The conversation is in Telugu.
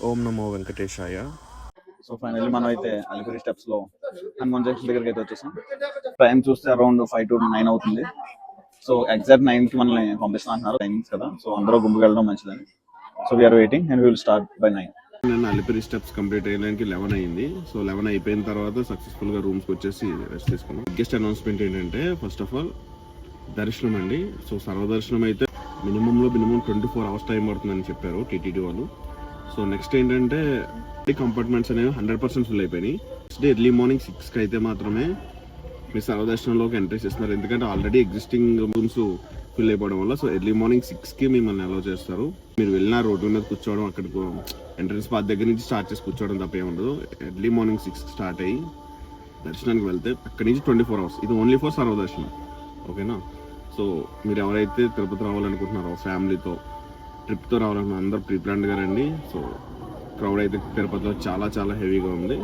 ఓం నమో వెంకటేశాయ. సో ఫైనల్లీ మనం అయితే అలిపిరి స్టెప్స్ లో హనుమాన్ జంక్షన్ దగ్గరికి అయితే వచ్చేసాం. టైం చూస్తే అరౌండ్ 5 to 9 అవుతుంది. సో ఎగ్జాక్ట్ 9 కి మనల్ని పంపిస్తాను అంటున్నారు టైమింగ్స్ కదా. సో అందరూ గుంపుకు వెళ్ళడం మంచిదని. So we are waiting and will start by 9. నేను అలిపిరి స్టెప్స్ కంప్లీట్ అయ్యడానికి 11 అయింది. సో 11 అయిపోయిన తర్వాత సక్సెస్ఫుల్ గా రూమ్స్కి వచ్చేసి రెస్ట్ తీసుకున్నాం. బిగ్గెస్ట్ అనౌన్స్మెంట్ ఏంటంటే ఫస్ట్ ఆఫ్ ఆల్ దర్శనం అండి. సో సర్వదర్శనం అయితే మినిమం 24 hours టైం పడుతుందని చెప్పారు టీటీడీ వాళ్ళు. సో నెక్స్ట్ ఏంటంటే కంపార్ట్మెంట్స్ అనేవి 100% ఫుల్ అయిపోయినాయి. నెక్స్ట్ డే ఎర్లీ మార్నింగ్ 6కి అయితే మాత్రమే మీ సర్వదర్శనంలోకి ఎంట్రీ చేస్తున్నారు. ఎందుకంటే ఆల్రెడీ ఎగ్జిస్టింగ్ రూమ్స్ ఫిల్ అయిపోవడం వల్ల. సో ఎర్లీ మార్నింగ్ 6కి మిమ్మల్ని అలౌ చేస్తారు. మీరు వెళ్ళిన రోడ్డు మీద కూర్చోవడం, అక్కడికి ఎంట్రన్స్ పాత్ దగ్గర నుంచి స్టార్ట్ చేసి కూర్చోవడం తప్ప ఏముండదు. ఎర్లీ మార్నింగ్ 6కి స్టార్ట్ అయ్యి దర్శనానికి వెళ్తే అక్కడి నుంచి 24 hours. ఇది ఓన్లీ ఫర్ సర్వదర్శనం, ఓకేనా? సో మీరు ఎవరైతే తిరుపతి రావాలనుకుంటున్నారో ఫ్యామిలీతో ట్రిప్తో రావాలనుకున్న అందరూ ప్రీ ప్లాన్డ్గా రండి. సో క్రౌడ్ అయితే తిరుపతిలో చాలా చాలా హెవీగా ఉంది.